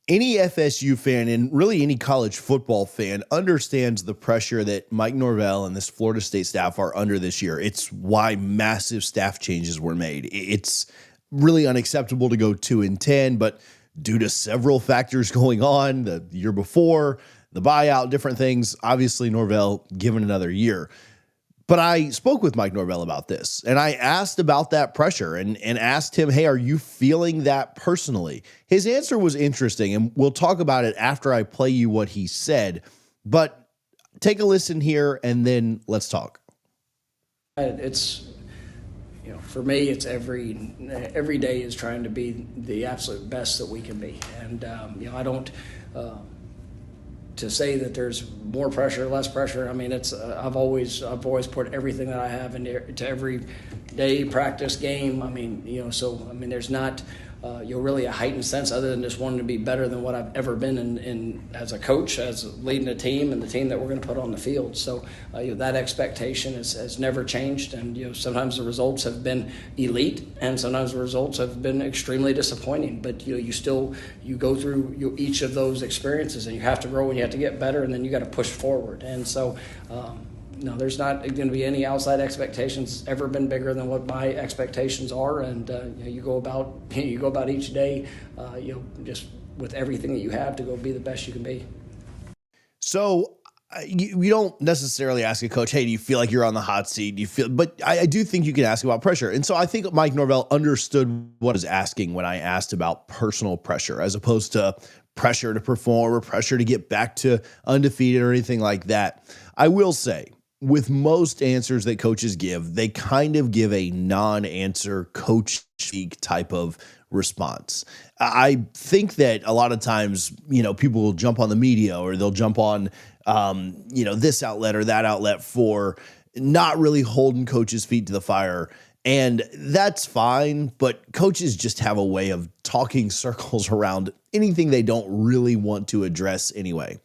Any FSU fan and really any college football fan understands the pressure that Mike Norvell and this Florida State staff are under this year. It's why massive staff changes were made. It's really unacceptable to go 2-10, but due to several factors going on the year before, the buyout, different things, obviously Norvell given another year. But I spoke with Mike Norvell about this, and I asked about that pressure and asked him, hey, are you feeling that personally? His answer was interesting, and we'll talk about it after I play you what he said. But take a listen here, and then let's talk. It's, for me, it's every day is trying to be the absolute best that we can be. And, I don't... to say that there's more pressure, less pressure. I mean, it's I've always put everything that I have into every day, practice, game. I mean, there's not really a heightened sense other than just wanting to be better than what I've ever been in as a coach, as leading a team and the team that we're going to put on the field. So that expectation has never changed. And sometimes the results have been elite, and sometimes the results have been extremely disappointing. But you go through each of those experiences, and you have to grow and you have to get better, and then you got to push forward. And so. No, there's not going to be any outside expectations ever been bigger than what my expectations are, and you go about each day, just with everything that you have to go be the best you can be. So you don't necessarily ask a coach, hey, do you feel like you're on the hot seat? But I do think you can ask about pressure, and so I think Mike Norvell understood what I was asking when I asked about personal pressure, as opposed to pressure to perform or pressure to get back to undefeated or anything like that. I will say, with most answers that coaches give, they kind of give a non-answer coach speak type of response. I think that a lot of times, people will jump on the media or they'll jump on, this outlet or that outlet for not really holding coaches' feet to the fire. And that's fine, but coaches just have a way of talking circles around anything they don't really want to address anyway.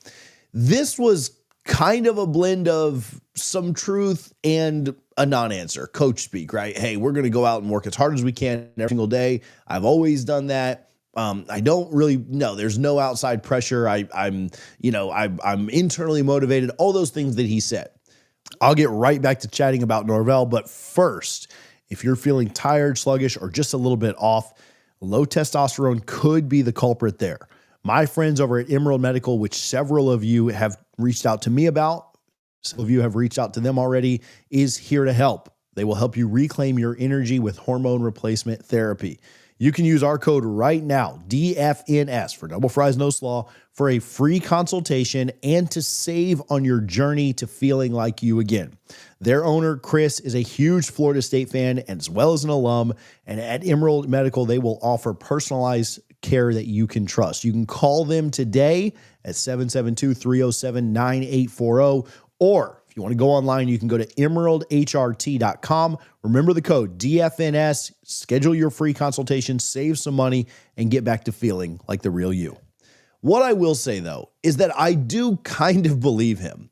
This was kind of a blend of some truth and a non-answer, coach speak, right? Hey, we're going to go out and work as hard as we can every single day. I've always done that. I don't really know. There's no outside pressure. I'm internally motivated. All those things that he said. I'll get right back to chatting about Norvell, but first, if you're feeling tired, sluggish, or just a little bit off, low testosterone could be the culprit there. My friends over at Emerald Medical, which several of you have reached out to me about, some of you have reached out to them already, is here to help. They will help you reclaim your energy with hormone replacement therapy. You can use our code right now, DFNS, for Double Fries No Slaw, for a free consultation and to save on your journey to feeling like you again. Their owner, Chris, is a huge Florida State fan and as well as an alum, and at Emerald Medical, they will offer personalized care that you can trust. You can call them today at 772-307-9840, or if you want to go online, you can go to emeraldhrt.com. Remember the code DFNS, schedule your free consultation, save some money, and get back to feeling like the real you. What I will say, though, is that I do kind of believe him.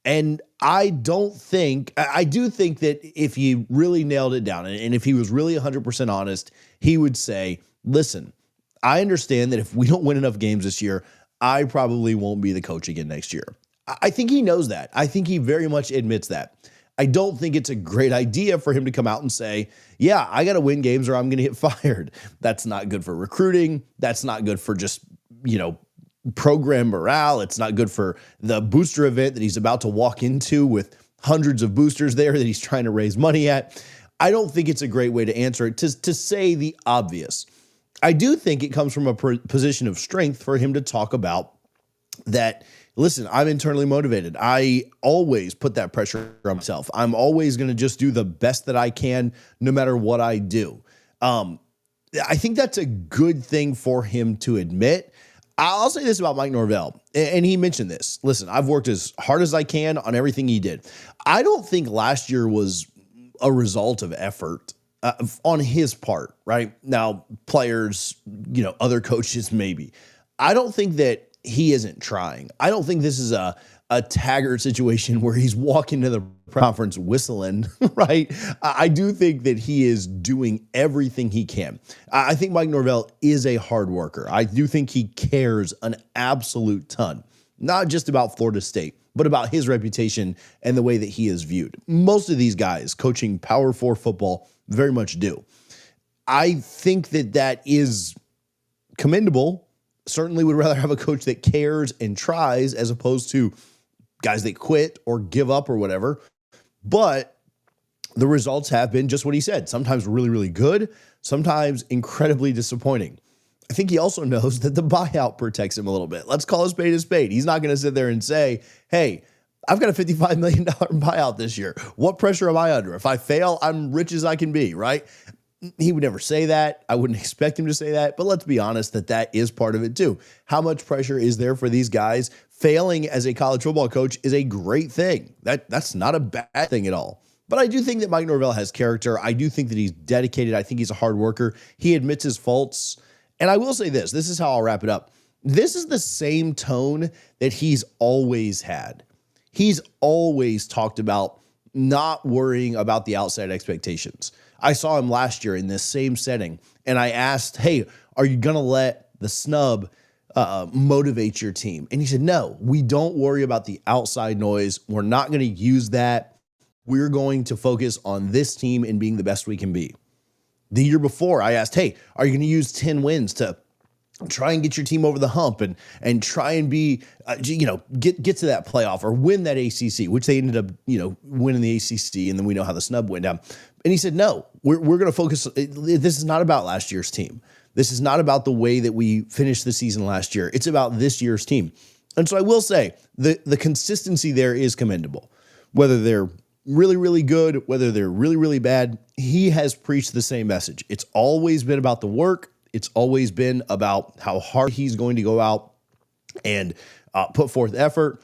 And I do think that if he really nailed it down and if he was really 100% honest, he would say, listen, I understand that if we don't win enough games this year, I probably won't be the coach again next year. I think he knows that. I think he very much admits that. I don't think it's a great idea for him to come out and say, yeah, I got to win games or I'm going to get fired. That's not good for recruiting. That's not good for just, program morale. It's not good for the booster event that he's about to walk into with hundreds of boosters there that he's trying to raise money at. I don't think it's a great way to answer it, to say the obvious. I do think it comes from a position of strength for him to talk about that. Listen, I'm internally motivated. I always put that pressure on myself. I'm always going to just do the best that I can, no matter what I do. I think that's a good thing for him to admit. I'll say this about Mike Norvell, and he mentioned this. Listen, I've worked as hard as I can on everything he did. I don't think last year was a result of effort on his part, right? Now, players, other coaches, maybe. I don't think that he isn't trying. I don't think this is a Taggart situation where he's walking to the conference whistling, right? I do think that he is doing everything he can. I think Mike Norvell is a hard worker. I do think he cares an absolute ton, not just about Florida State, but about his reputation and the way that he is viewed. Most of these guys coaching Power 4 football very much do. I think that that is commendable. Certainly would rather have a coach that cares and tries as opposed to guys that quit or give up or whatever. But the results have been just what he said. Sometimes really, really good, sometimes incredibly disappointing. I think he also knows that the buyout protects him a little bit. Let's call a spade a spade. He's not going to sit there and say, hey, I've got a $55 million buyout this year. What pressure am I under? If I fail, I'm rich as I can be, right? He would never say that. I wouldn't expect him to say that, but let's be honest that is part of it too. How much pressure is there for these guys? Failing as a college football coach is a great thing. That's not a bad thing at all. But I do think that Mike Norvell has character. I do think that he's dedicated. I think he's a hard worker. He admits his faults. And I will say this is how I'll wrap it up. This is the same tone that he's always had. He's always talked about not worrying about the outside expectations. I saw him last year in this same setting, and I asked, hey, are you going to let the snub motivate your team? And he said, no, we don't worry about the outside noise. We're not going to use that. We're going to focus on this team and being the best we can be. The year before, I asked, hey, are you going to use 10 wins to try and get your team over the hump and try and be, get to that playoff or win that ACC, which they ended up, winning the ACC. And then we know how the snub went down. And he said, no, we're going to focus. This is not about last year's team. This is not about the way that we finished the season last year. It's about this year's team. And so I will say the consistency there is commendable. Whether they're really, really good, whether they're really, really bad, he has preached the same message. It's always been about the work. It's always been about how hard he's going to go out and put forth effort.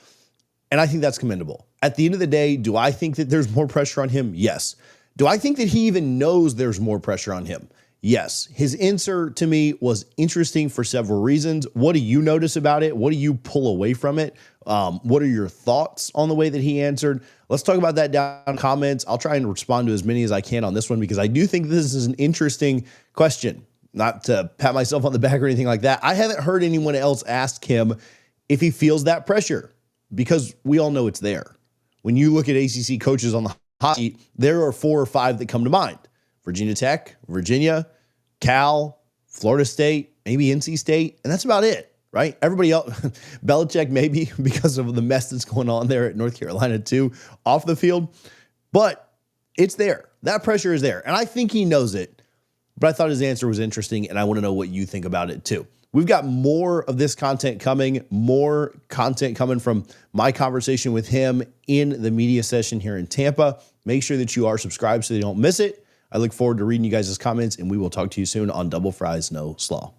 And I think that's commendable. At the end of the day, do I think that there's more pressure on him? Yes. Do I think that he even knows there's more pressure on him? Yes. His answer to me was interesting for several reasons. What do you notice about it? What do you pull away from it? What are your thoughts on the way that he answered? Let's talk about that down in the comments. I'll try and respond to as many as I can on this one because I do think this is an interesting question. Not to pat myself on the back or anything like that. I haven't heard anyone else ask him if he feels that pressure because we all know it's there. When you look at ACC coaches on the hot seat, there are 4 or 5 that come to mind. Virginia Tech, Virginia, Cal, Florida State, maybe NC State, and that's about it, right? Everybody else, Belichick maybe because of the mess that's going on there at North Carolina too, off the field. But it's there. That pressure is there. And I think he knows it. But I thought his answer was interesting, and I want to know what you think about it too. We've got more of this content coming, more content coming from my conversation with him in the media session here in Tampa. Make sure that you are subscribed so you don't miss it. I look forward to reading you guys' comments, and we will talk to you soon on Double Fries, No Slaw.